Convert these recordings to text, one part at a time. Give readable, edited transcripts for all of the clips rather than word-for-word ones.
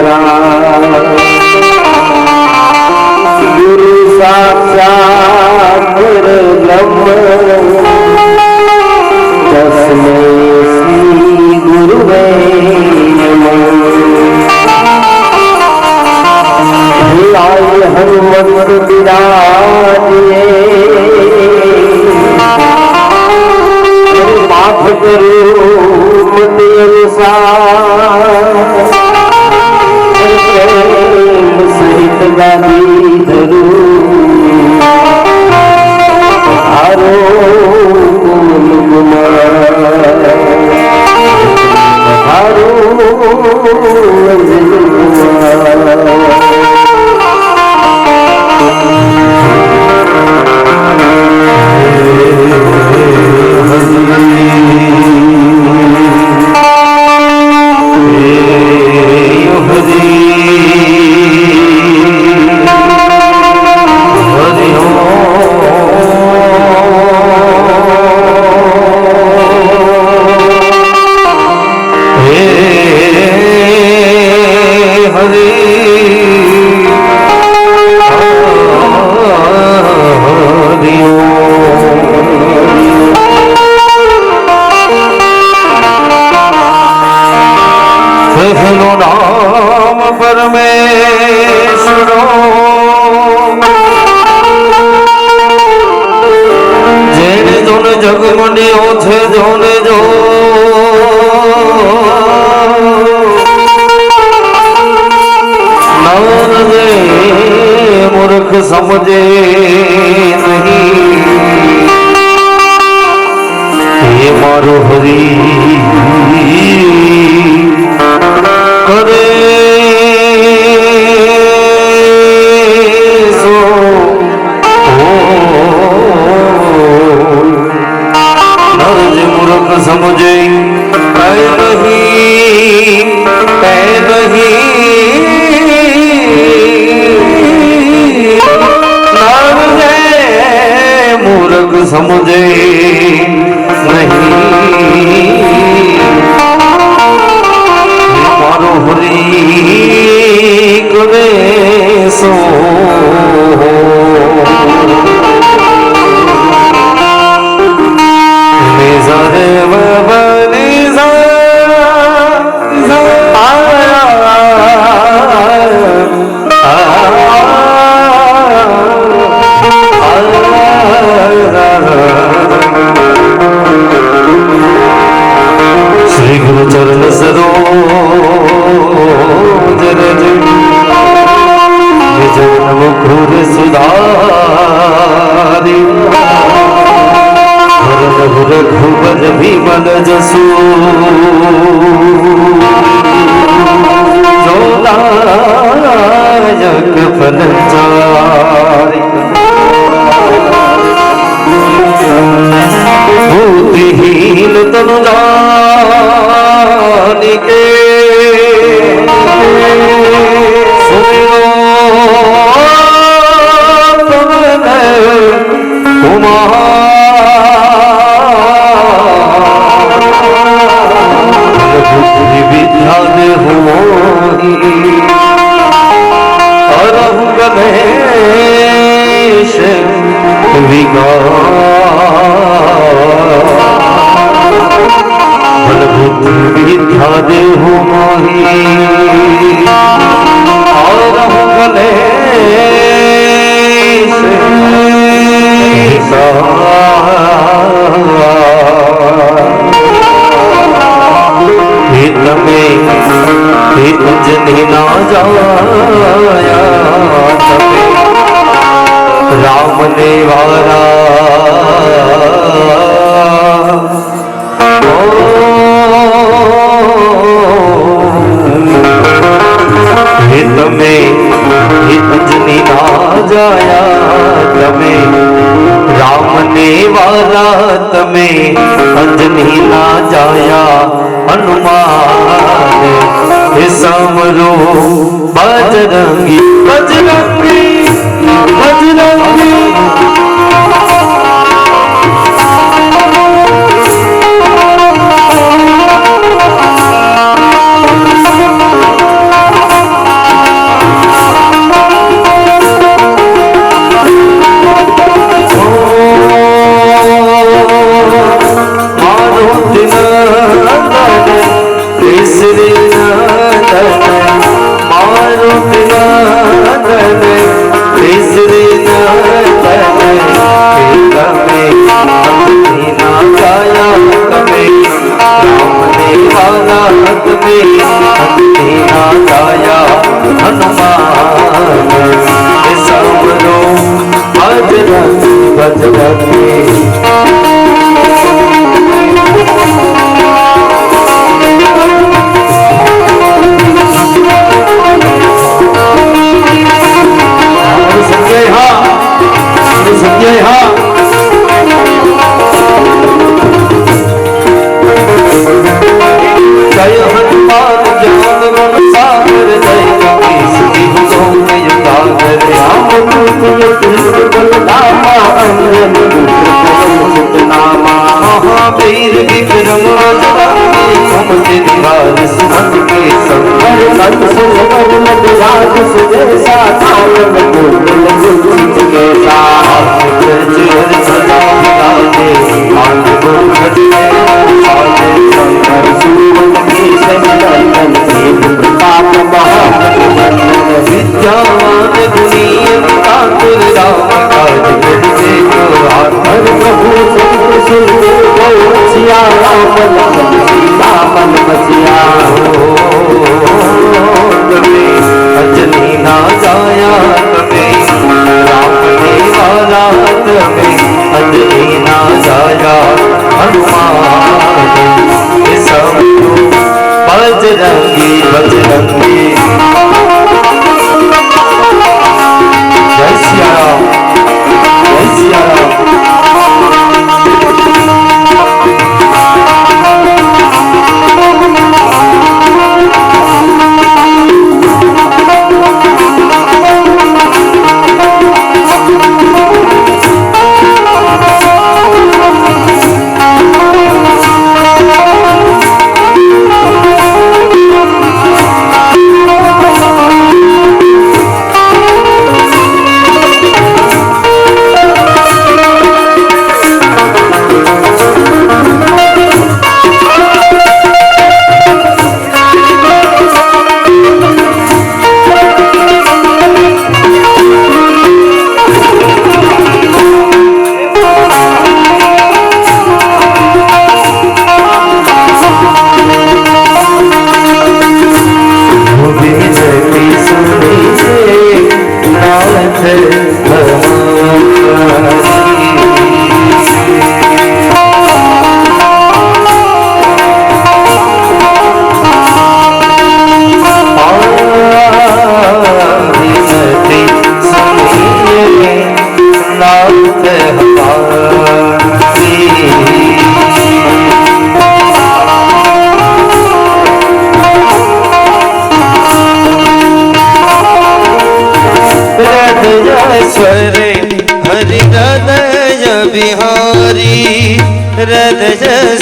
हमारा गुरु साक्षात ब्रह्म तस्मै श्री गुरुवे आय हनुमत विराजिए माफ करो मति अनुसार प्रेम सहित गादी धरू हारो कुल कुमार हारो मंजिल कुमार समझे नहीं ये मारो हरी करे सो नरज मूर्ख समझे नहीं मूर्ख समझे नहीं मारो हरी करे सो निज़ारे बबनी श्री गुरु चरण सरोज रज निज मुखुर सुधारि हरन रघुबर विमल जसु जो नायक फल चारि बुद्धिहीन तनु जानिके सुमिरो पवन कुमार बुद्धि विद्या देहु मोहि अरहु गणेश विकार बुद्धि विद्या देहु मोहि और गणेश हित में अंजनी ना जाया तबे राम ने वारा हित में अंजनी ना जाया तमे राम ने वाला तमे अंजनी ना जाया हनुमान समरो बजरंगी बजरंगी बजरंगी जाया हनुमान समरो बजरंगी बजरंगी संजय हाँ संजय हाँ जय हनुमान ज्ञान गुण सागर जय कपीस तिहु लोक युगागर रामदूत बलरामा अंजन पुत्र नामा महावीर विक्रम बजरंगी कुमति निवार सुमति के संग संत सुर नर राज सुदेशा काल मूल के साथ चोर सदा विराजे आन गुण घटे साजे संकर सुमन की सजन प्रताप महान विद्यावान गुणी कातुर राम काज करते को आधर प्रभु सिया राम सीता मन बसिया कभी अंजनी ना जाया कभी राम ने वाला कभी अंजनी ना जाया हनुमान सब बजरंगी बजरंगी जय सिया राम जय सिया राम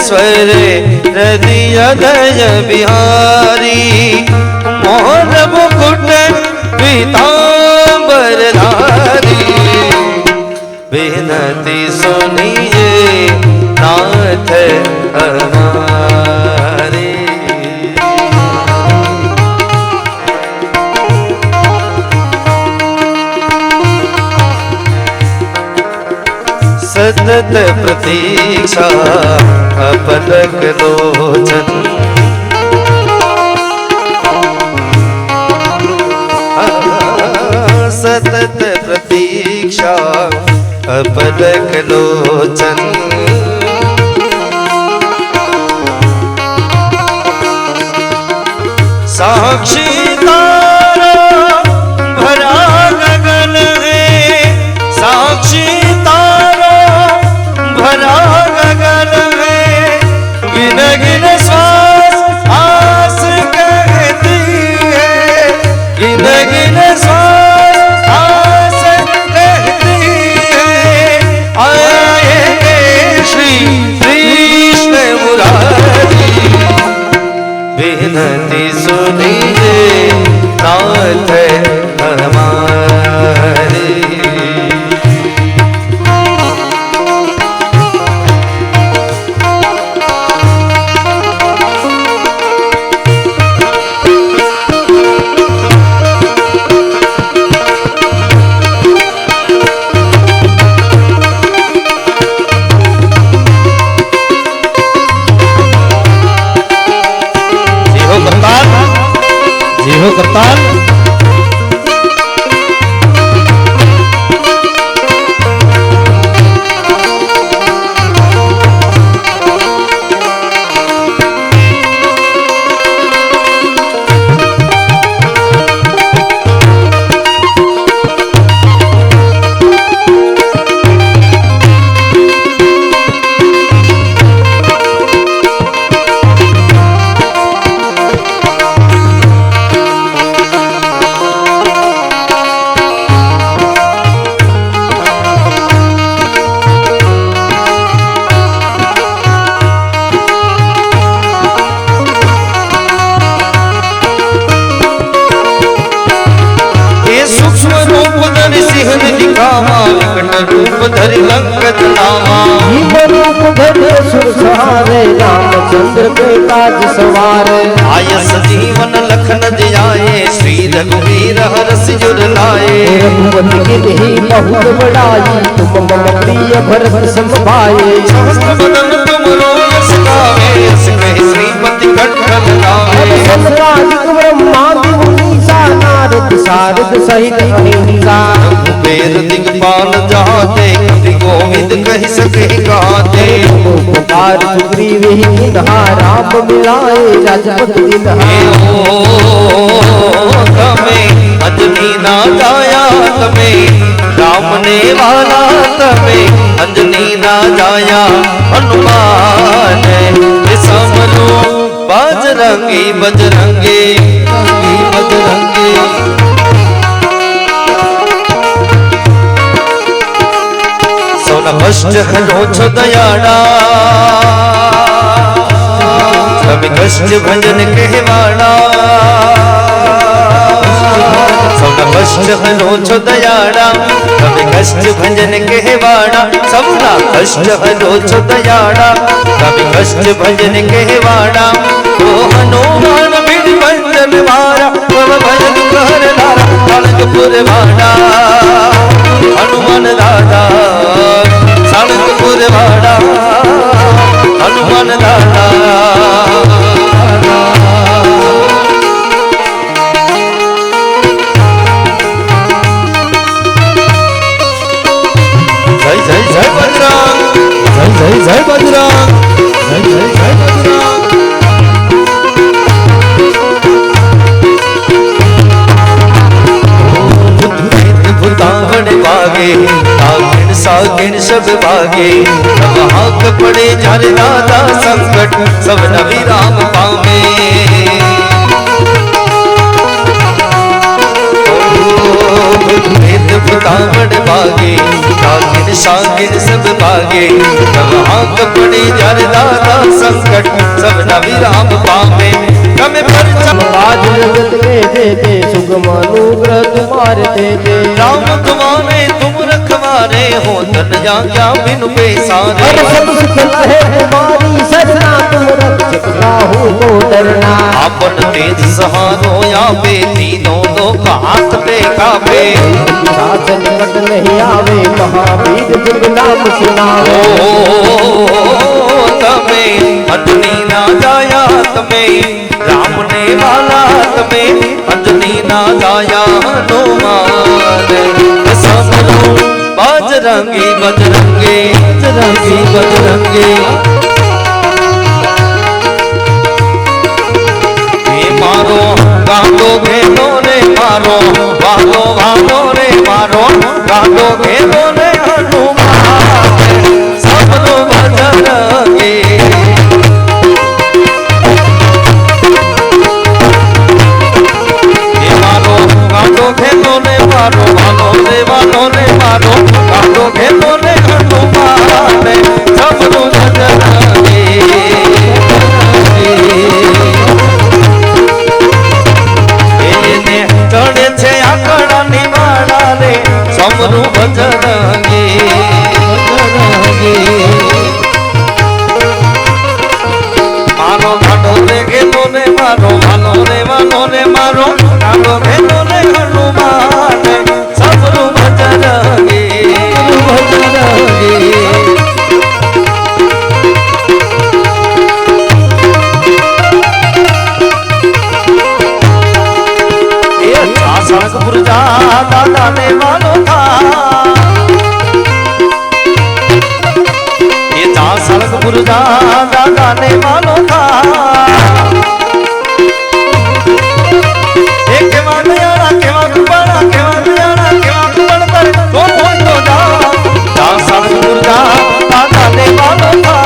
स्वरे हृदय बिहारी मोर मुकुट पीतांबर धारी बिनती सुनिए नाथ हमारे सतत प्रतीक्षा पलक लोचन सतत प्रतीक्षा पलक लोचन साक्षी तारा भरा गगन है साक्षी भरा गगन है गिन गिन श्वास आस कहती है गिन गिन श्वास आस कहती है आए श्री कृष्ण मुरारी विनती सुनिए नाथ हमारे બોલો કરતાલ रूप धरि लंकत नामा रूप धरे सुर सहारे रामचंद्र के काज सवारे आयस जीवन लखन जियाए श्री रघुवीर हरस जुर लाए रघुपति के ही बहुत बड़ाई तुम मम प्रिय भरत सम भाई सहस्त्र बदन तुम रोयस गावे यस कहि श्रीपति कंठ लगावे संसारिक ब्रह्मादि मुनीसा नारद सारद सहित अहिंसा वेद दिगपाल जहाते कवि गोविंद कहि सके गाते पुकार सुग्रीव ही किन्हा राम मिलाए राजपत दिन्हा तमे अंजनी ना जाया तमे राम ने वाला तमे अंजनी ना जाया हनुमान समरो बजरंगी बजरंगी बजरंगी कष्ट हरो छो दयाड़ा सब कष्ट भजन कहवाड़ा सब कष्ट हरो छो दयाड़ा सब कष्ट भजन कहवाड़ा सबना कष्ट हरो छो दयाड़ा सब कष्ट भजन कहवाड़ा ओ हनुमान बिन बंजन मारा पव भजन कहर लारा कनकपुर वाड़ा हनुमान दादा कनकपुर वाड़ा हनुमान दादा जय जय जय बजरंग जय जय जय बजरंग जय जय जय बजरंग बागे आगिन सागिन सब बागे तब हाथ पड़े जर दादा संकट सब नबी राम पावे वेद फुटावड़ बागे आगिन सागिन सब बागे तब हाथ पड़े जर दादा संकट सब नबी राम पावे कमे पर आज जगत के देते सुगम अनुग्रह तुम्हारे देते राम तुम्हारे तुम रखवारे हो तन जा क्या बिनु पेसारे हर सब सुख लहे तुम्हारी सरना तुम रक्षक काहू को डरना आपन तेज सहारो या बेटी दोनों का हाथ पे कापे शासन कट नहीं आवे महावीर जग नाम सुनावे तमे अंजनी ना जाया तमे राम ने वाला तमे अंजनी ना जाया हनुमान समरो बजरंगी बजरंगी बजरंगी बजरंगी मारो गांडो घेनो रे मारो वालो वालो रे मारो गांडो घेनो रे हनुमान समरो बजरंगी मारो गांडो घेनो रे मारो वालो रे मारो गांडो घेनो रे हनुमान समरो बजरंगी चढ़े छे आकड़ा निवाड़ा रे समरू बजरंगी मारो घाटो रे गेलो रे मारो भालो रे वालो रे मारो घाटो गेलो रे हनुमान समरू बजरंगी बजरंगी दादा ने वालो था ये जा सड़कपुर जा दादा ने वालो था केवा दयाड़ा केवा कुबाड़ा केवा दयाड़ा केवा कुबड़तर तो जा सड़कपुर जा दादा ने वालो था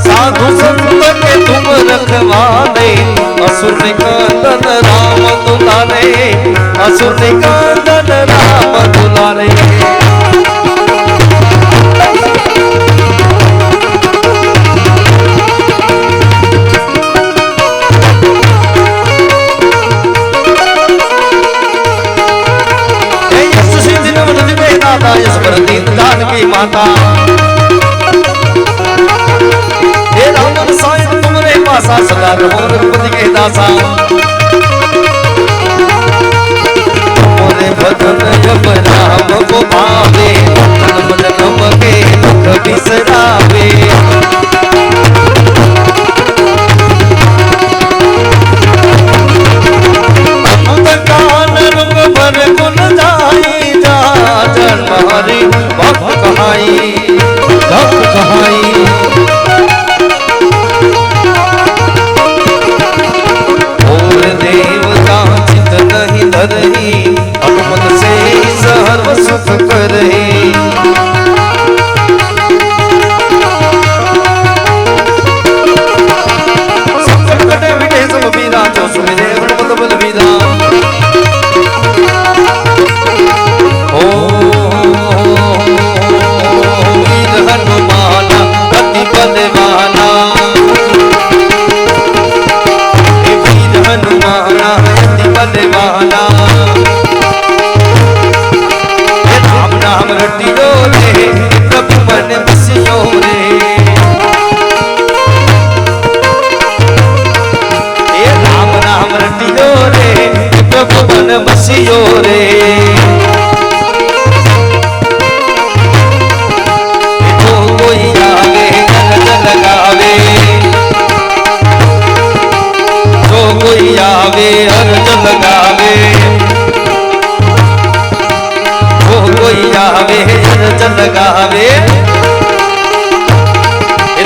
साधु संत के तुम रखवाले असुर निकंदन राम दुलारे असुर निकंदन राम दुलारे यश सिद्धि नमन दिवे दाता यश पर दीन दान की माता पासा सदा रहो रघुपति के दासा मोरे भजन जब राम को पावे मन मन नम के दुख बिसरावे कान रंग भर गुन जाई जा जन मारी भक्त कहाई करही अनुमत से सर्व सुख करही संकट कटे मिटे सब पीरा जो सुमिरे हनुमत बलबीरा ओ वीर हनुमाना अति बलवाना वीर हनुमाना अति बलवाना रटियो रे प्रभु मन बसियो रे ये राम नाम रटियो रे प्रभु मन बसियो रे तो कोई आवे गरज लगावे तो कोई आवे अर्ज लगावे कोई आवे अर्ज लगावे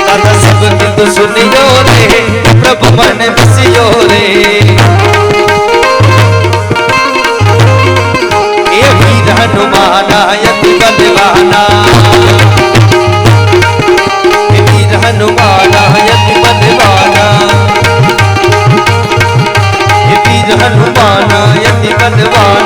दादा सब किंतु सुनियो रे प्रभु मन बसियो रे ये वीर हनुमाना यति बलवाना ये वीर हनुमाना यति बलवाना ये वीर हनुमाना यति बलवाना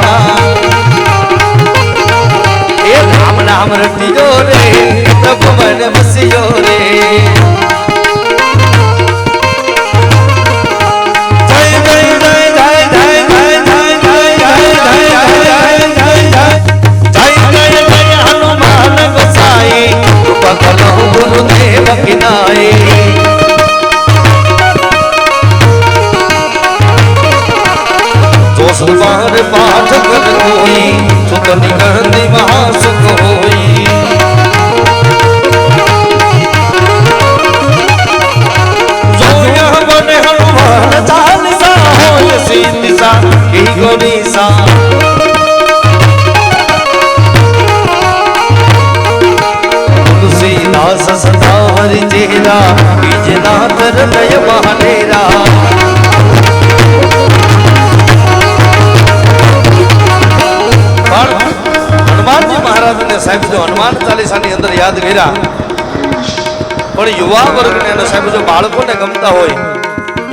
बार पाठ कर कोई सुत निकंदी महासुख होई जो यह बने हनुमान चालीसा होय सीतिसा की गोरीसा तुलसीदास सदा हरि चेरा बीजनाथ हृदय महानेरा हनुमानजी महाराज ने साहेब जो हनुमान चालीसा ની અંદર યાદ કર્યા પણ યુવા વર્ગને અને સાહેબ જો બાળકોને ગમતા હોય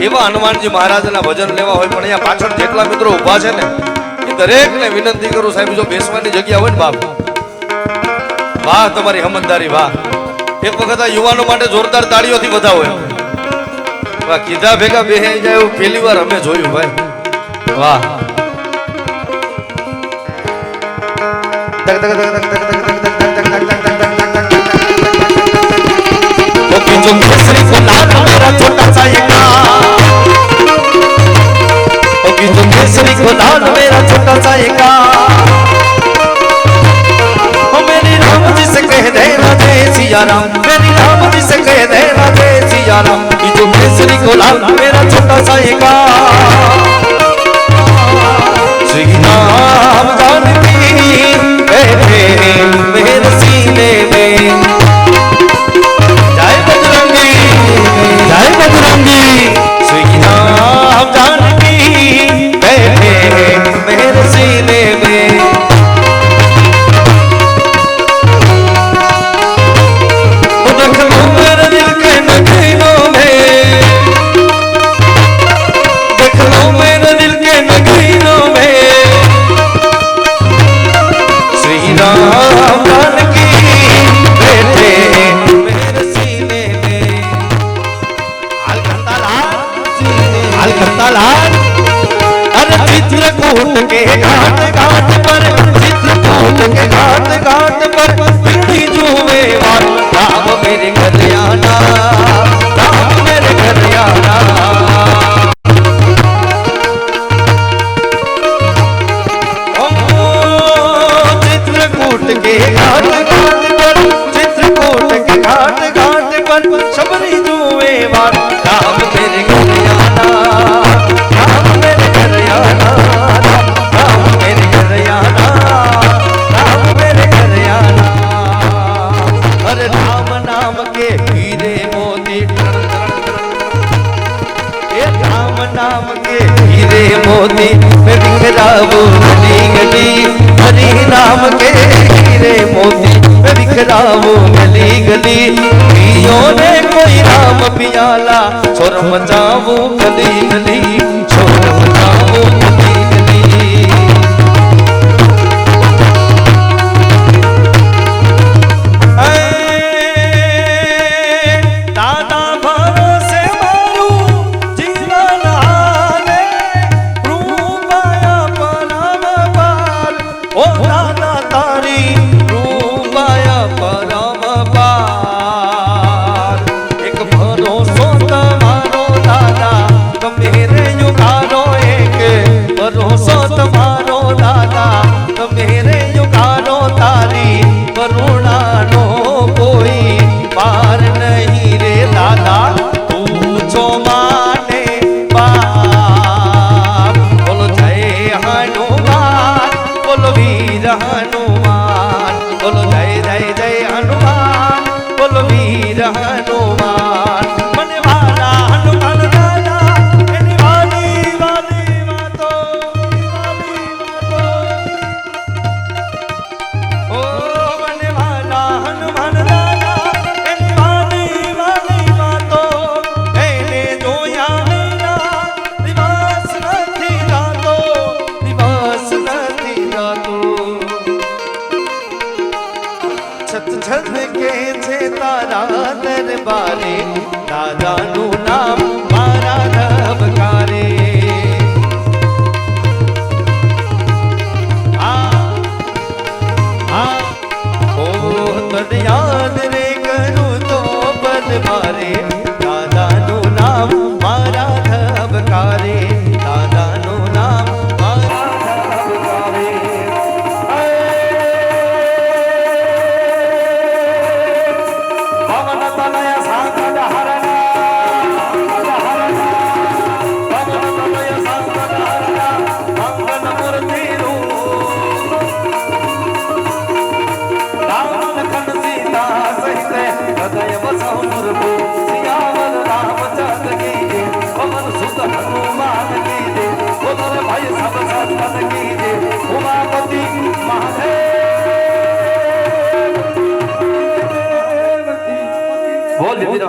એવા હનુમાનજી મહારાજના ભજન લેવા હોય પણ અહીંયા પાછળ જેટલા મિત્રો ઊભા છે ને એ દરેકને વિનંતી કરું સાહેબ જો બેસવાની જગ્યા હોય ને બાપ વાહ તમારી સમજદારી વાહ એક વખત આ યુવાનો માટે જોરદાર તાળીઓથી વધાવો વાહ કીધા ભેગા બેહી જાય એવું પહેલી વાર અમે જોયું ભાઈ વાહ जो केसरी को लाल मेरा छोटा सा ये जो केसरी को लाल मेरा छोटा सा ये मेरी राम जी से कह देना जय सिया राम मेरी राम जी से कह देना जय सिया राम जो केसरी को लाल मेरा छोटा सा ये श्री राम जानकी बैठे मेरे सीने में जय बजरंगी श्री राम जानकी बैठे मेरे सीने में देख लो मेरे दिल के नगीनों में देख लो मेरे दिल के नगीनों में श्री राम जानकी बैठे मेरे सीने में हाल करता लाल अरे चित्रकूट के घाट घाट पर चित्रकूट के घाट घाट पर बिंदी जुए वार राम मेरे घर आना राम मेरे घर आना चित्रकूट के घाट घाट पर चित्रकूट के घाट घाट पर सबरी जुए वार राम मेरे घर आना राम मेरे घर आना राम मेरे घर आना राम मेरे घर आना अरे राम नाम के हीरे मोती राम नाम के हीरे मोती मैं बिखराऊं गली गली हरि नाम के हीरे मोती मैं बिखराऊं गली गली पियो ने कोई राम पियाला छोर मचाऊं गली गली छोर मचाऊं गली गली दादा भरोसे मारू जीवन हाले रूपाया परम पार ओ दादा तारी रूपाया परम पार एक भरोसो तुम्हारो दादा मेरे युगारो एक भरोसो तुम्हारो दादा मेरे युगारो तारी करुणा नो कोई पार नहीं रे दादा पूछो माने बाप बोलो जय हनुमान बोलो वीर हनुमान बोलो जय जय जय हनुमान बोलो वीर हनुमान मने वाला हनुमान दादा एनी वाली वाली वातो ओ मने वाला हनुमान दादा एनी वाली वाली वातो एने जोया मेरा दिवस નથી જાતો दिवस નથી જાતો छत छत के छे तारा दरबारे दादाનું નામ મારા ધબકારે તદ યાદ રે કરું તો પદ મારે દાદાનું નામ મારા ધબકારે દાદાનું નામ મારા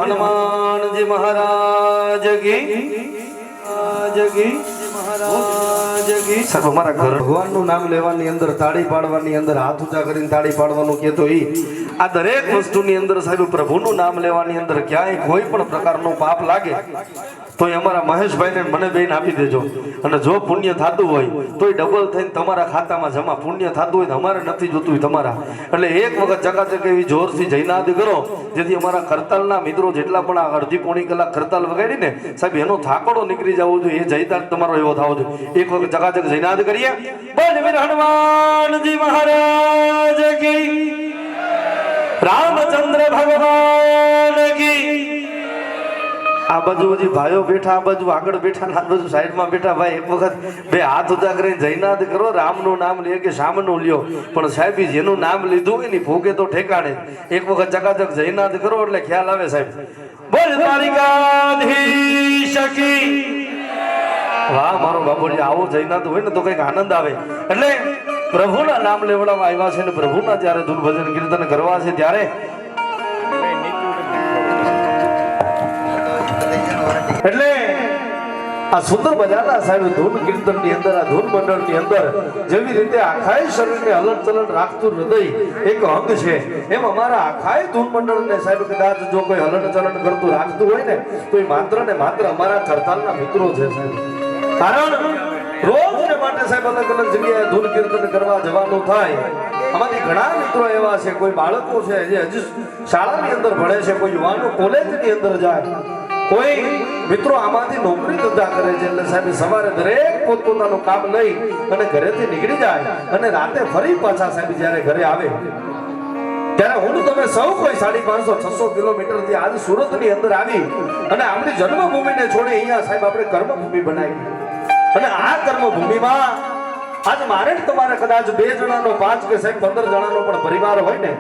હનુમાનજી મહારાજ કી મહારાજ કી સાહેબ અમારા ઘર ભગવાનનું નામ લેવાની અંદર તાળી પાડવાની અંદર હાથ ઊંચા કરીને તાળી પાડવાનું કહેતો આ દરેક વસ્તુની અંદર સાહેબ પ્રભુનું નામ લેવાની અંદર ક્યાંય કોઈ પણ પ્રકારનું પાપ લાગે તો અમારા મહેશભાઈને મને બેન આપી દેજો અને જો પુણ્ય થતું હોય તો ડબલ થઈને તમારા ખાતામાં જમા પુણ્ય થતું હોય તો અમારે નથી જોતું હોય તમારા એટલે એક વખત ચકાચક એવી જોરથી જયનાદ કરો જેથી અમારા કરતાલના મિત્રો જેટલા પણ આ અડધી પોણી કલાક કરતાલ વગાડીને સાહેબ એનો થાકડો નીકળી જવો જોઈએ એ જયતાલ તમારો એવો થવો જોઈએ એક વખત ચકાચક જયનાદ કરીએ બોલ વીર હનુમાનજી મહારાજ કી રામચંદ્ર ભગવાન કી આ બાજુ હજી ભાઈઓ બેઠા આ બાજુ આગળ બેઠા આ બાજુ સાઈડમાં બેઠા ભાઈ એક વખત બે હાથ ઊંચા કરીને જયનાદ કરો રામનું નામ લે કે શ્યામનું લ્યો પણ સાહેબ જેનું નામ લીધું હોય ને ભોગે તો ઠેકાણે એક વખત ચકાચક જયનાદ કરો એટલે ખ્યાલ આવે સાહેબ બોલ દ્વારિકાધીશ કી વાહ મારો બાપુજી આવો જયનાદ હોય ને તો કઈક આનંદ આવે એટલે પ્રભુના નામ લેવડાવવા આવ્યા છે ને પ્રભુના જ્યારે ધૂન ભજન કીર્તન કરવા છે ત્યારે એટલે આ સુંદર મજાના સાહેબ ધૂન કીર્તન ની અંદર આ ધૂન મંડળ ની અંદર જેવી રીતે આખાય શરીરને હલન ચલન રાખતું હૃદય એક અંગ છે એમ અમારા આખાય ધૂન મંડળ ને સાહેબ કદાચ જો કોઈ હલન ચલન કરતું રાખતું હોય ને તો એ માત્ર ને માત્ર અમારા કરતાલના મિત્રો છે સાહેબ કારણ રોજ માટે સાહેબ અલગ અલગ જગ્યાએ ધૂન કીર્તન કરવા જવાનું થાય અમારી ઘણા મિત્રો એવા છે કોઈ બાળકો છે જે હજી શાળાની અંદર ભણે છે કોઈ યુવાનો કોલેજની અંદર જાય કોઈ મિત્રો આમાંથી નોકરી ધંધા કરે છે એટલે સાહેબ સવારે દરેક પોતપોતાનું કામ લઈ અને ઘરેથી નીકળી જાય અને રાતે ફરી પાછા સાહેબ જ્યારે ઘરે આવે ત્યારે હું તમે સૌ કોઈ 550-600 કિલોમીટર થી આજ સુરત ની અંદર આવી અને આપણી જન્મભૂમિને છોડી અહીંયા સાહેબ આપણે કર્મભૂમિ બનાવી અને આ કર્મભૂમિમાં આજ મારે તમારે કદાચ 2 જણાનો 5 કે સાહેબ 15 જણાનો પણ પરિવાર હોય ને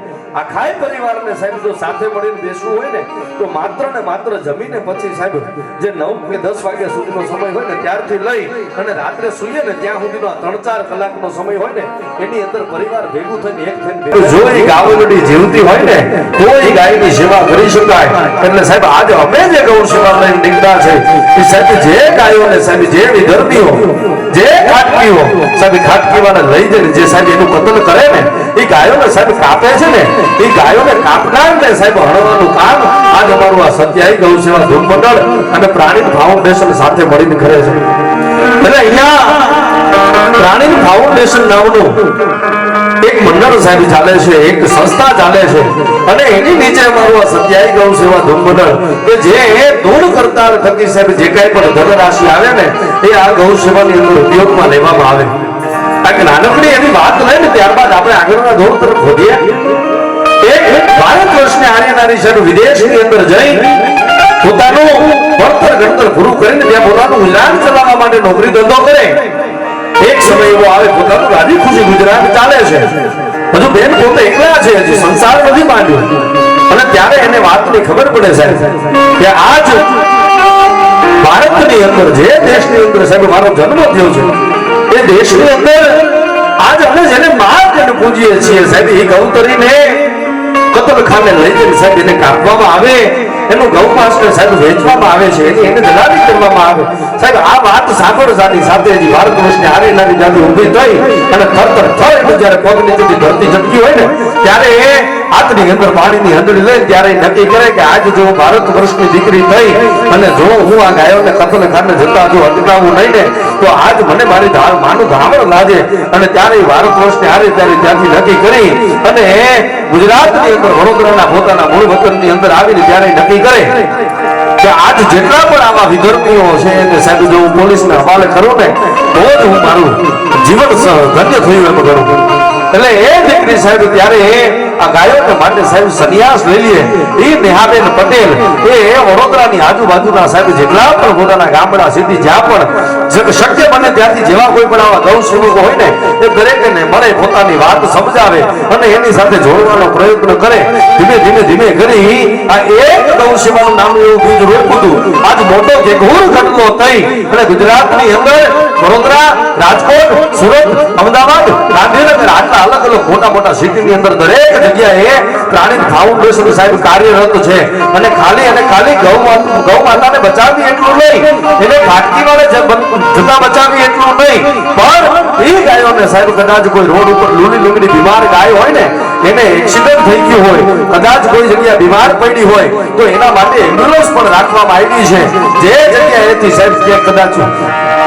આખાય પરિવારને સાહેબ જો સાથે મળીને બેસવું હોય ને તો માત્ર ને માત્ર જમીને પછી સાહેબ જે 9 કે 10 વાગ્યા સુધીનો સમય હોય ને ત્યારથી લઈ અને રાત્રે સૂઈએ ને ત્યાં સુધીનો 3-4 કલાકનો સમય હોય ને એની અંદર પરિવાર ભેગું થઈને એક થઈને જો એ ગાવલડી જીવતી હોય ને તો એ ગાયની સેવા કરી શકાય એટલે સાહેબ આજે અમે જે ગૌ સેવા લઈને નીકળ્યા છે એ સાહેબ જે ગાયોને સાહેબ જે વિધર્મીઓ જે ખાટકીઓ સાહેબ ખાટકીવાળા લઈ જઈને જે સાહેબ એનું કતલ કરે ને એ ગાયોને સાહેબ કાપે છે ને એ ગાયોને કાપનાર ને સાહેબ હણવાનું કામ આજ અમારું આ સત્યાઈ ગૌ સેવા ધૂન મંડળ અને પ્રાણી ફાઉન્ડેશન સાથે મળીને કરે છે એટલે અહીંયા પ્રાણી ફાઉન્ડેશન નામનું એક મંડળ સાહેબ ચાલે છે એક સંસ્થા ચાલે છે અને એની નીચે અમારું આ સત્યાઈ ગૌ સેવા ધૂન મંડળ કે જે ધૂન કરતા થકી સાહેબ જે કાંઈ પણ ધનરાશિ આવે ને એ આ ગૌ સેવાની અંદર ઉપયોગમાં લેવામાં આવે આ નાનકડી એની વાત લઈને ત્યારબાદ આપણે આગળના દોર તરફ વધીએ એક ભારત વર્ષની આર્યનારી સાહેબ વિદેશની અંદર જઈ પોતાનું ભણતર ગણતર પૂરું કરીને ત્યાં પોતાનું ગુજરાન ચલાવવા માટે નોકરી ધંધો કરે એક સમય એવો આવે પોતાનું રાજી ખુશી ગુજરાન ચાલે છે હજુ બેન પોતે એકલા છે હજી સંસાર નથી માંડ્યો અને ત્યારે એને વાતની ખબર પડે સાહેબ કે આજ ભારતની અંદર જે દેશની અંદર સાહેબ મારો જન્મ થયો છે એ દેશની અંદર આજ અમે જેને માર્ગ પૂજીએ છીએ સાહેબ એ ગૌતરીને કતલખાને લઈ જઈને સાહેબ એને કાપવામાં આવે એનું ગૌમાંસને સાહેબ વેચવામાં આવે છે એની એને દલાલી કરવામાં આવે સાહેબ આ વાત સાંભળવાની સાથે જ ભારત વર્ષની આરેનારી જાતિ ઊભી થઈ અને થર જ્યારે પગ નીચેથી ધરતી ઝટકી હોય ને ત્યારે એ હાથની અંદર પાણીની હંડળી લઈને ત્યારે નક્કી કરે કે આજ જો ભારત વર્ષની દીકરી થઈ અને જો હું આ ગાયોને કતલખાને જતા જો અટકાવું નહીં ને તો આજ મને મારી માનું ધાવણ લાગે અને ત્યારે ભારત વર્ષની આરે ત્યાંથી નક્કી કરી અને ગુજરાતની અંદર વડોદરાના પોતાના મૂળ વતનની અંદર આવીને ત્યારે નક્કી કરે કે આજ જેટલા પણ આવા વિધર્મીઓ છે એને સાહેબ જો હું પોલીસને હવાલે કરું ને તો જ હું મારું જીવન ધન્ય થયું એમ કરું એટલે એ દીકરી સાહેબ ત્યારે આ ગાયોને માટે સાહેબ સંન્યાસ લઈ લે એ નેહાબેન પટેલ એ વડોદરાની આજુબાજુના સાહેબ જેટલા પણ પોતાના ગામડા સિટી જ્યાં પણ શક્ય બને ત્યાંથી જેવા કોઈ પણ આવા ગૌ સેવકો હોય ને એ દરેકને મળે પોતાની વાત સમજાવે અને એની સાથે જોડવાનો પ્રયત્ન કરે ધીમે કરી આ એક ગૌ સેવાનું નામ એવું બીજ રોપ્યું હતું આજ મોટો ઘેઘોર ઘટનો થઈ અને ગુજરાતની અંદર વડોદરા, રાજકોટ, સુરત, અમદાવાદ, ગાંધીનગર આટલા અલગ અલગ મોટા મોટા સિટીની અંદર દરેક જગ્યાએ પ્રાણીત ફાઉન્ડેશન સાહેબ કાર્યરત છે અને ખાલી ગૌ માતાને બચાવવી એટલું નહીં, એને ઘાટકી વાળે જતા બચાવવી એટલું નહીં, પણ એ ગાયોને સાહેબ કદાચ કોઈ રોડ ઉપર લૂલી લૂંગડી બીમાર ગાય હોય ને, એને એક્સિડન્ટ થઈ ગયું હોય, કદાચ કોઈ જગ્યા બીમાર પડી હોય તો એના માટે એમ્બ્યુલન્સ પણ રાખવામાં આવી છે. જે જગ્યાએથી સાહેબ ક્યાંક કદાચ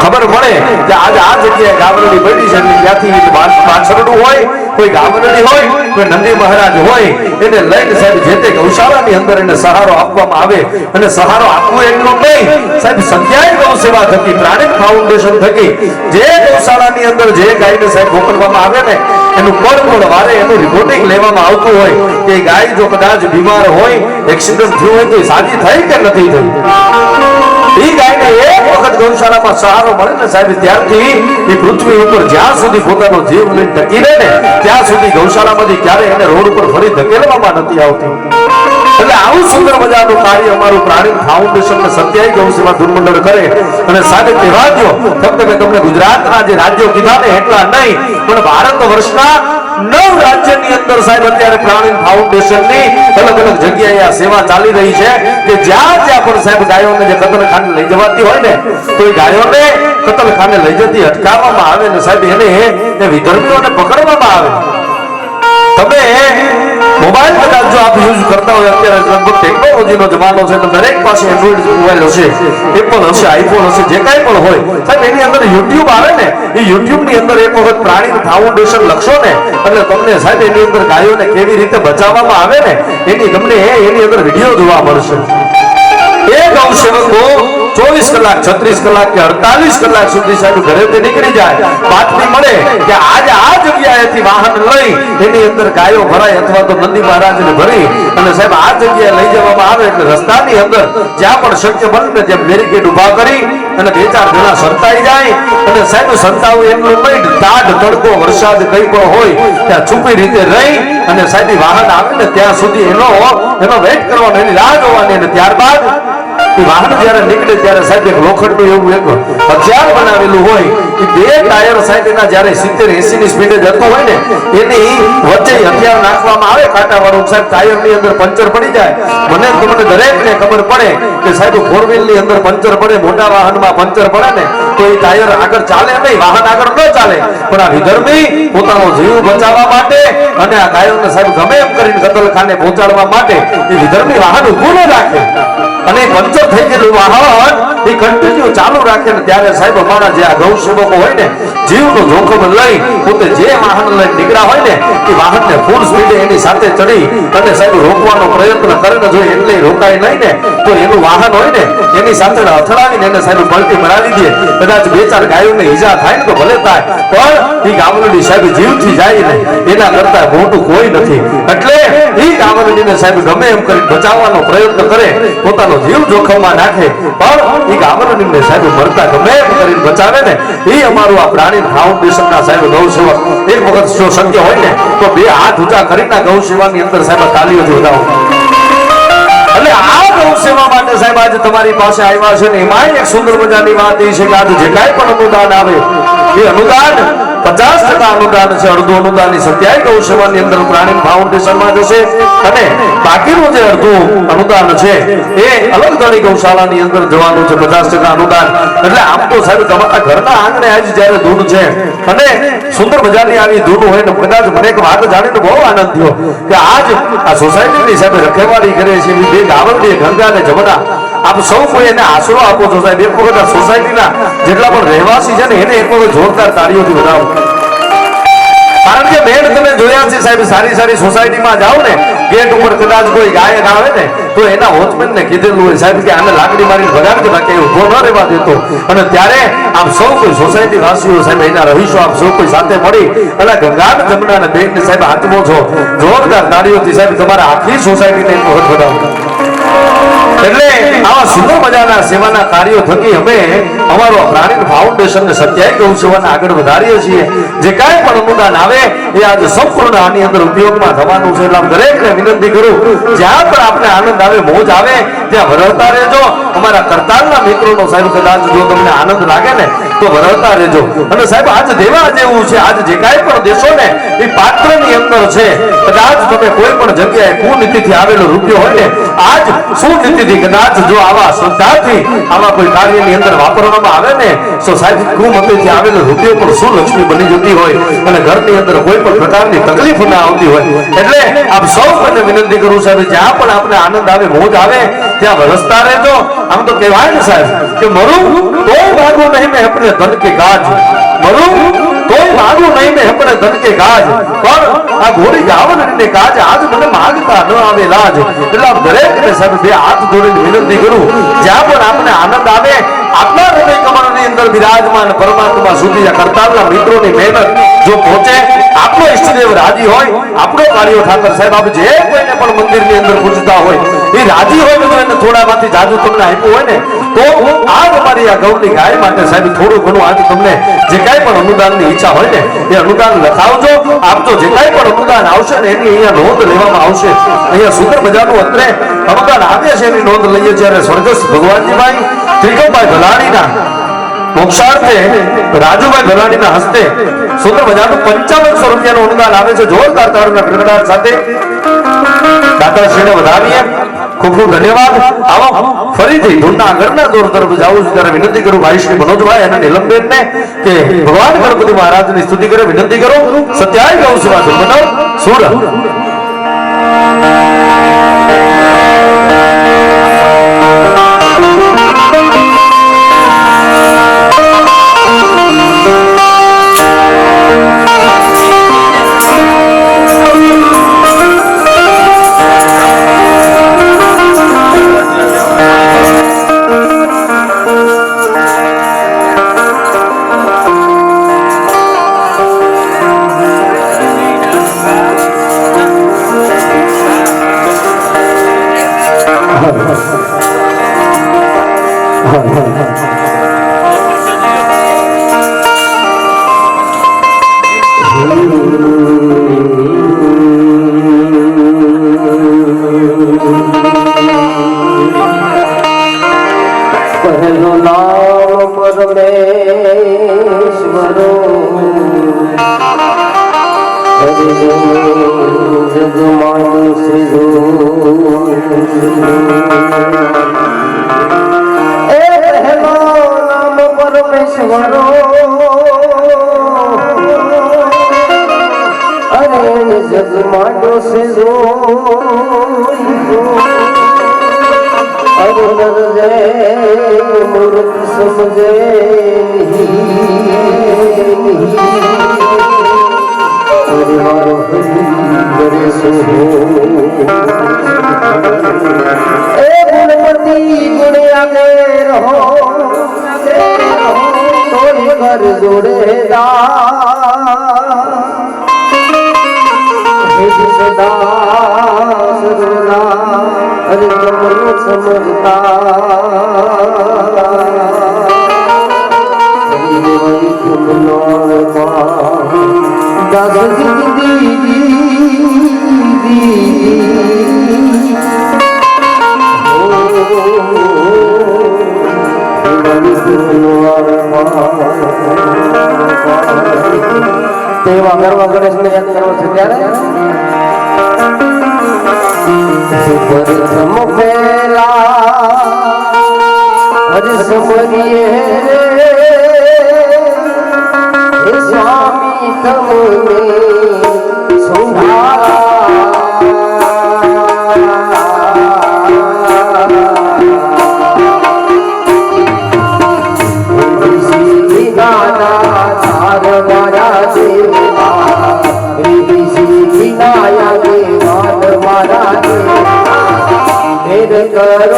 ખબર પડે કે આજે આ જગ્યાએ ગામડની પડી છે, ત્યાંથી પાછળનું હોય, કોઈ ગામડની હોય, કોઈ નંદી મહારાજ હોય, એને લઈને સાહેબ જે તે ગૌશાળાની અંદર એને સહારો આપવામાં આવે. અને સહારો આપવો એટલું નહીં સાહેબ, સત્યાય ગૌ સેવા થકી, પ્રાણીક ફાઉન્ડેશન થકી જે ગૌશાળાની અંદર જે ગાયને સાહેબ મોકલવામાં આવે ને, એનું કોણ વારે એનું રિપોર્ટિંગ લેવામાં આવતું હોય કે ગાય જો કદાચ બીમાર હોય, એક્સિડન્ટ થયું હોય તો સાજી થઈ કે નથી થઈ. એ ગાયને એક વખત ગૌશાળામાં સહારો મળે ને સાહેબ, ત્યારથી એ પૃથ્વી ઉપર જ્યાં સુધી પોતાનો જીવ લઈને ટકી રહે ને ત્યાં સુધી ગૌશાળામાંથી ક્યારે એને રોડ ઉપર ફરી ધકેલવામાં નથી આવતી. એટલે આવું સુંદર મજાનું કાર્ય અમારું પ્રાણી ફાઉન્ડેશન ને સત્યાય ગૌ સેવા ધૂળમંડળ કરે. અને સાથે કહેવા દો, ફક્ત મેં તમને ગુજરાતના જે રાજ્યો કીધા ને એટલા નહીં, પણ ભારત વર્ષના 9 રાજ્યની અંદર સાહેબ અત્યારે પ્રાણી ફાઉન્ડેશનની અલગ અલગ જગ્યાએ આ સેવા ચાલી રહી છે કે જ્યાં પણ સાહેબ ગાયોને જે કતલખાને લઈ જવાતી હોય ને, તો એ ગાયોને કતલખાને લઈ જતી અટકાવવામાં આવે ને સાહેબ એને વિધર્મીઓને પકડવામાં આવે. તમે મોબાઈલ કદાચ જો આપ યુઝ કરતા હોય, અત્યારે લગભગ ટેકનોલોજીનો જમાનો છે, તો દરેક પાસે એન્ડ્રોઈડ મોબાઈલ હશે, એપલ હશે, આઈફોન હશે, જે કાંઈ પણ હોય સાહેબ, એની અંદર યુટ્યુબ આવે ને, એ યુટ્યુબ ની અંદર એક વખત પ્રાણી ફાઉન્ડેશન લખશો ને એટલે તમને સાહેબ એની અંદર ગાયોને કેવી રીતે બચાવવામાં આવે ને તમને એની અંદર વિડીયો જોવા મળશે. એ ગૌ સેવકો 24 કલાક 36 કલાક કે 48 કલાક સુધી સાહેબ ઘરેથી નીકળી જાય, બાતમી મળે કે આજે આ જગ્યાએથી વાહન લઈ એની અંદર ગાયો ભરાય અથવા તો નંદી મહારાજને ભરી અને સાહેબ આ જગ્યાએ લઈ જવામાં આવે. એટલે રસ્તાની અંદર જ્યાં પણ શક્ય બને ને ત્યાં બેરિકેડ ઉભા કરી અને 2-4 જણા સંતાઈ જાય અને સાહેબ સંતાવું એટલું નહીં, ટાઢ તડકો વરસાદ કઈ પણ હોય ત્યાં છુપી રીતે રહી અને સાહેબ વાહન આવે ને ત્યાં સુધી એનો વેઇટ કરવાનો, એની રાહ જોવાની. અને ત્યારબાદ વાહન જયારે નીકળે ત્યારે સાહેબ એક લોખંડનું એવું એક હથિયાર બનાવેલું હોય કે 2 ટાયર સાહેબ એના જયારે 70-80 ની સ્પીડે જતો હોય ને એની વચ્ચે હથિયાર નાખવામાં આવે કાંટાવાળું. સાહેબ ટાયર ની અંદર પંચર પડી જાય, મને તમને દરેકને ખબર પડે કે સાહેબ 4 ની અંદર પંચર પડે, મોટા વાહનમાં પંચર પડે ને તો એ ટાયર આગળ ચાલે નહીં, વાહન આગળ ન ચાલે. પણ આ વિધર્મી પોતાનો જીવ બચાવવા માટે અને આ ગાયોને સાહેબ ગમે એમ કરીને કતલખાને પહોંચાડવા માટે એ વિધર્મી વાહન ઊભું ન રાખે અને પંચર થઈ ગયેલું વાહન એ કન્ટિન્યુ ચાલુ રાખે ને ત્યારે સાહેબ અમારા જે આ ગૌ સેવકો હોય ને જીવનું જોખમ લઈ પોતે જે વાહન લઈને નીકળ્યા હોય ને એ વાહનને ફૂલ સ્પીડે એની સાથે ચડી અને સાહેબ રોકવાનો પ્રયત્ન કરે ને જો એટલે રોકાય નહીં ને તો એનું વાહન હોય ને એની સાથે અથડાવીને એને સાહેબ પલટી મરાવી દે. કદાચ 2-4 ગાયોને ઈજા થાય ને તો ભલે થાય, પણ એ ગામડની સાહેબ જીવથી જાય ને એના કરતા મોટું કોઈ નથી. એટલે એ ગામડીને સાહેબ ગમે એમ કરી બચાવવાનો પ્રયત્ન કરે, પોતાનો જીવ જોખમમાં નાખે, પણ એ ગામડીને સાહેબ મરતા ગમે એમ કરીને બચાવે ને એ અમારું આ પ્રાણી ફાઉન્ડેશનના સાહેબ ગૌ સેવક એક વખત જો શક્ય હોય ને તો 2 હાથ ઊંચા કરીને ગૌ સેવાની અંદર સાહેબ તાલીઓથી વધાવો. એટલે આ ગૌ સેવા માટે સાહેબ આજે તમારી પાસે આવ્યા છે ને એમાં એક સુંદર મજાની વાત એ છે કે આજે જે કાંઈ પણ અનુદાન આવે એ અનુદાન 50% અનુદાન છે, અડધું અનુદાન સત્યાય ગૌ સેવાની અંદર પ્રાણી ફાઉન્ડેશનમાં જશે અને બાકીનું જે અડધું અનુદાન છે એ અલગ ધણી ગૌશાળાની અંદર જવાનું છે. 50% અનુદાન એટલે આમ તો સાહેબ તમારા ઘરના આંગણે આજ જયારે ધૂન છે અને સુંદર મજાની આવી ધૂન હોય ને કદાચ મને એક વાત જાણીને બહુ આનંદ થયો કે આજ આ સોસાયટીની સાહેબ રખેવાળી કરે છે બે ગાવડી ગંગા અને જમના આપ સૌ કોઈ એને આશરો આપો છો સાહેબ. એક વખત આ સોસાયટીના જેટલા પણ રહેવાસી છે ને એને એક વખત જોરદાર તાળીઓથી વધાવો. કારણ કે બેન તમે જોયા છે સાહેબ, સારી સારી સોસાયટીમાં જાઓ ને ગેટ ઉપર કદાચ કોઈ ગાયક આવે ને તો એના વોચમેનને કીધેલું હોય સાહેબ કે આને લાકડી મારીને ભગાડજો બાકી ઉભો ન રહેવા દેતો. અને ત્યારે આપ સૌ કોઈ સોસાયટી વાસીઓ સાહેબ એના રહીશો આપ સૌ કોઈ સાથે મળી અને ગંગા જમના અને બેનને સાહેબ હાથવો છો જોરદાર તાળીઓથી સાહેબ તમારા આખી સોસાયટીને એક વખત વધાવો. એટલે આવા સુંદર મજાના સેવાના કાર્યો થકી અમે અમારો પ્રાણીન ફાઉન્ડેશન ને સત્યાય ગૌ સેવાને આગળ વધારીએ છીએ. જે કાંઈ પણ અનુદાન આવે એ આજે સંપૂર્ણ આની અંદર ઉપયોગમાં થવાનું છે. એટલે દરેકને વિનંતી કરું, જ્યાં પણ આપણે આનંદ આવે, મોજ આવે, ત્યાં વરહતા રહેજો. અમારા કરતાલના મિત્રોનો સાહેબ કદાચ જો તમને આનંદ લાગે ને તો વરહતા રહેજો. અને સાહેબ આજ દેવા જેવું છે, આજ જે કાંઈ પણ દેશો ને એ પાત્રની અંદર છે. કદાચ તમે કોઈ પણ જગ્યાએ કુનીતિથી આવેલો રૂપિયો હોય ને, આજ સુનીતિથી કદાચ જો આવા શ્રદ્ધાથી આવા કોઈ કાર્યની અંદર વાપરવામાં આવે ને તો સાહેબ કુમતીથી આવેલો રૂપિયો પણ સુલક્ષ્મી બની જતી હોય અને ઘરની અંદર કોઈ પણ પ્રકારની તકલીફ ના આવતી હોય. એટલે આપ સૌ મને વિનંતી કરું સાહેબ, જ્યાં પણ આપણે આનંદ આવે, મોજ આવે, ત્યાં વરસતા રહેજો. આમ તો કહેવાય ને સાહેબ કે મરું તોય ભાગું નહીં મેં अपने धन के काज, मरूं तोय मांगू नहीं मैं अपने धन के काज, पर आ घोड़ी गावलने काज आज મને માંગતા ન આવે લાજ. એટલે દરેકને સાહેબ બે હાથ જોડીને વિનંતી કરું, જ્યાં પણ આપણે આનંદ આવે, આપણા હૃદય કમળની અંદર બિરાજમાન પરમાત્મા સુધી આ કરતાલના મિત્રોની મહેનત જો પહોંચે, આપણો ઈષ્ટદેવ રાજી હોય, આપણો કાર્યો ઠાકર સાહેબ આપ જે કોઈને પણ મંદિરની અંદર પૂજતા હોય એ રાજી હોય તો એને થોડામાંથી જાદુ તમને આપ્યું હોય ને તો આજ અમારી આ ગૌની ગાય માટે સાહેબ થોડું ઘણું આજ તમને જે કાંઈ પણ અનુદાનની ઈચ્છા હોય ને એ અનુદાન લખાવજો, આપજો. જે કાંઈ પણ અનુદાન આવશે ને એની અહીંયા નોંધ લેવામાં આવશે. અહીંયા સુંદર મજાનું અત્રે અનુદાન આવે છે એની નોંધ લઈએ છીએ. સ્વર્ગસ્થ ભગવાનજીભાઈ ત્રિકમભાઈ ભલાણીના મોક્ષાર્થે રાજુભાઈ ભલાણીના હસ્તે સુંદર મજાનું 5500 રૂપિયાનું અનુદાન આવે છે. જોરદાર તાળીના ગડગડાટ સાથે દાતાશ્રીને વધાવીએ. ખૂબ ખૂબ ધન્યવાદ. આવો ફરીથી ધૂનના આગળના દોર તરફ જાઉં છું ત્યારે વિનંતી કરું ભાઈ શ્રી મનોજભાઈ અને નીલમબેનને કે ભગવાન ગણપતિ મહારાજની સ્તુતિ કરે. વિનંતી કરું સત્યાય ગૌ સેવા ધર્મનો સુરત. પહેલું નામ પરમેશ્વરો જગમાન શ્રીજો એ પહેલું નામ પરમેશ્વરો અરે જગમાન શ્રીજો मूर्ख समझे गुणपति गुण आगे रहो तो कर जोड़ेगा सदा सदा हरि कमल समझता दास તેવા કરવા ગણેશને યાદ કરવો છે ત્યારે પ્રથમ પહેલા હજ સમરીએ હે સ્વામી તમને करो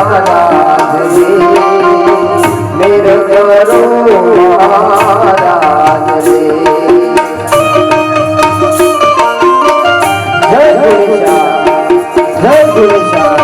महाराज रे मेरे करो महाराज रे जय गुरुशाह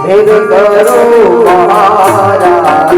मेरे करो महाराज रे, मेरे करो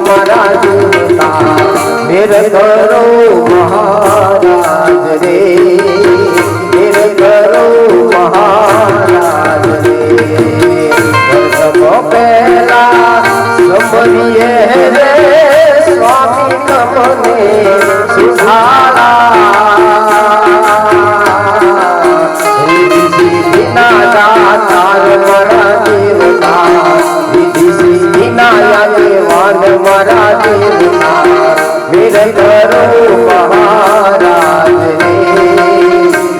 महाराज रे। मेरे करो महाराज रे, मेरे करो महाराज रे। सबको पहला संभलिए रे स्वामी तमने सुधारा। तार मरा देवता विधि सिद्धि नाया देवान मरा देवता। मेरे करो महाराज रे,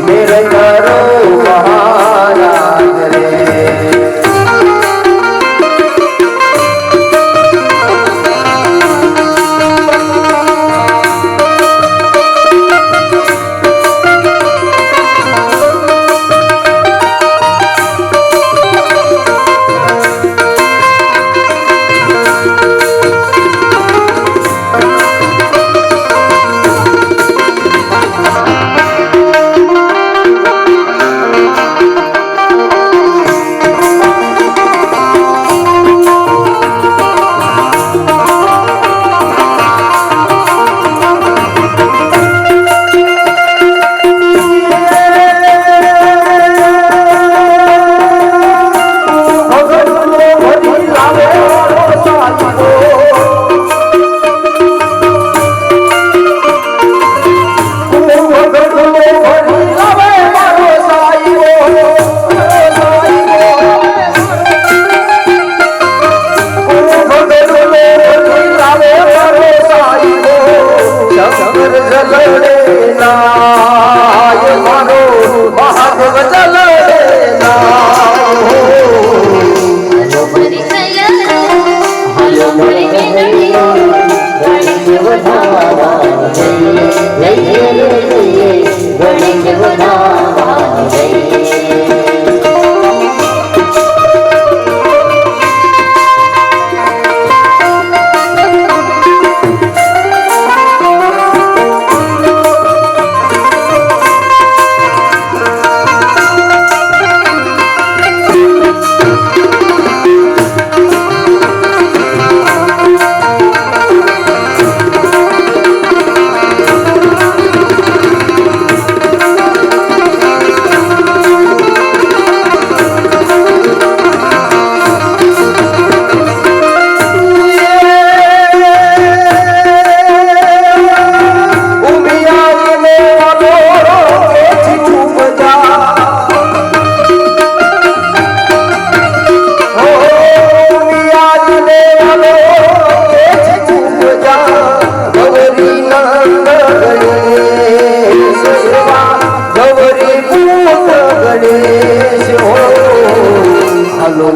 मेरे करो महाराज रे।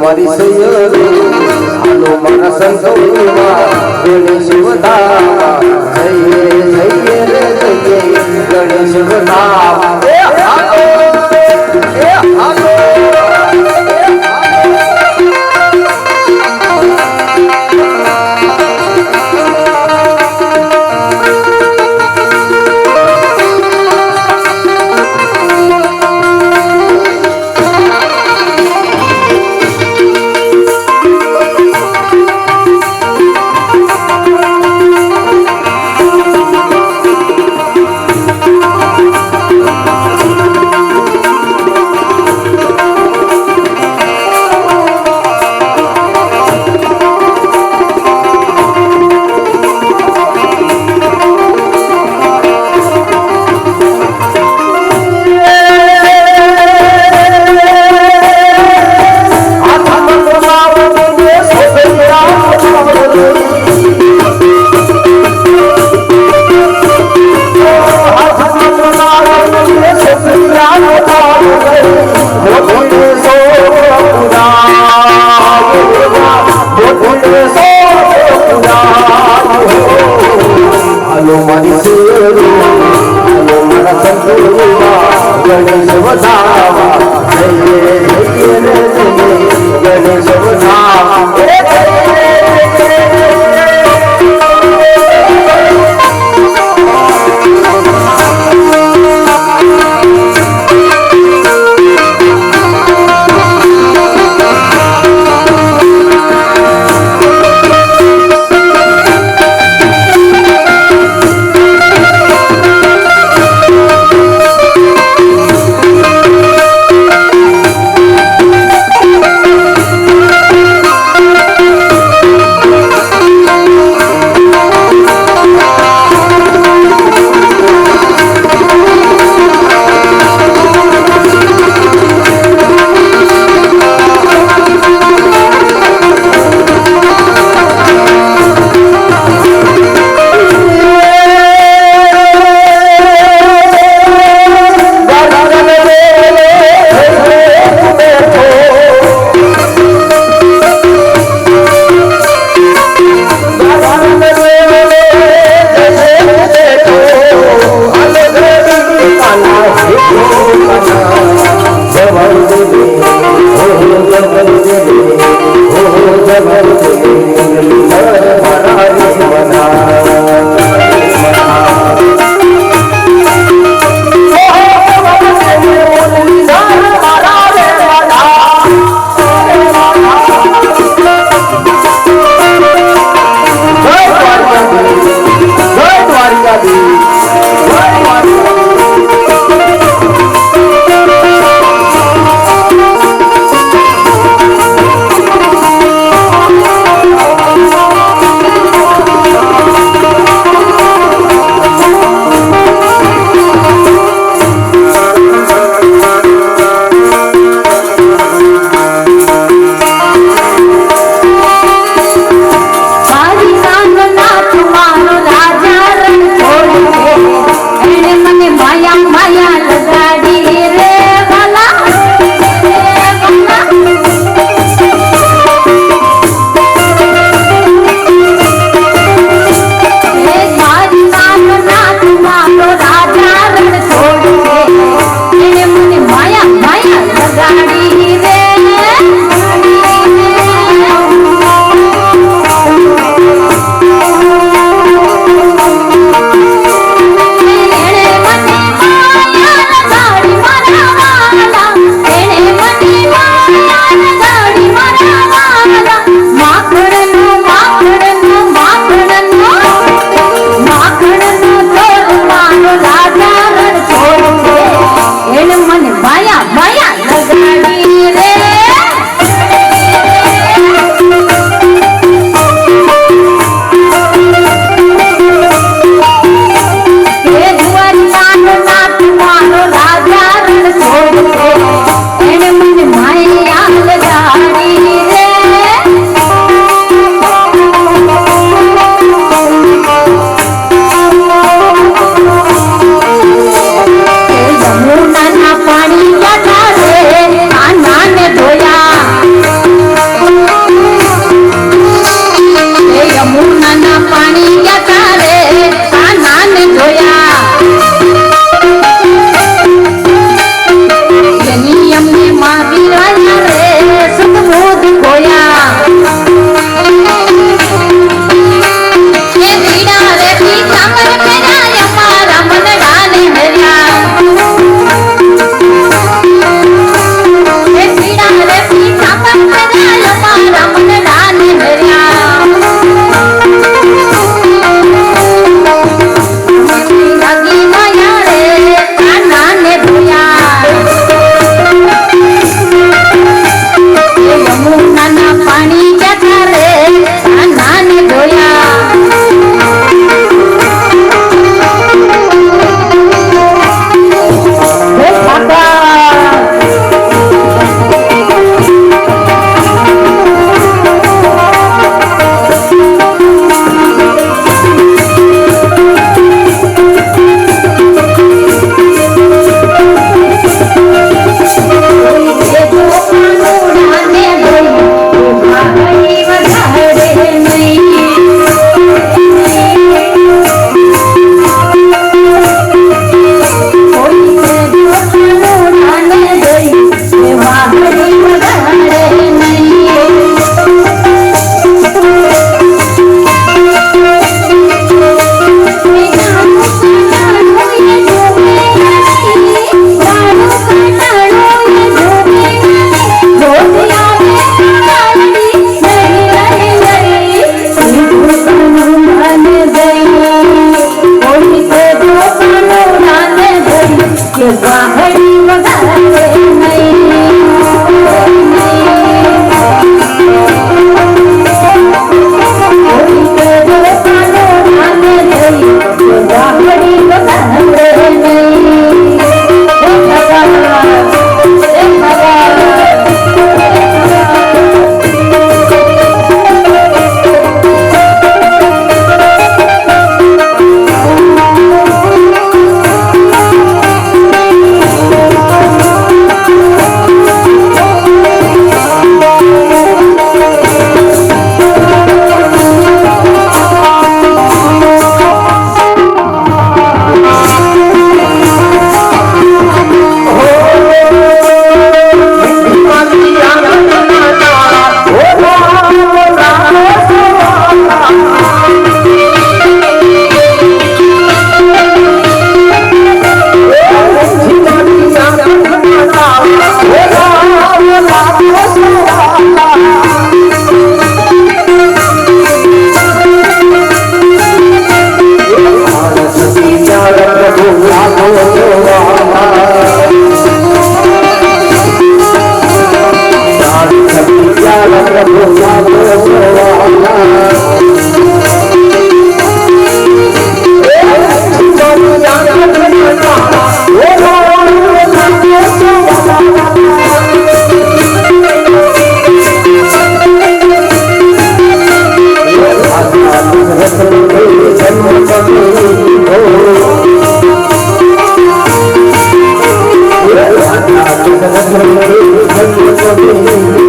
મારી સૈયદ હાલો મારા સંતોમાં ગણેશ વધાવા જઈએ જઈએ રે જઈએ ગણેશ વધાવા. ગણેશ વધાવા જઈએ જઈએ રે જઈએ ગણેશ વધાવા વાહડી વગાડે Thank you.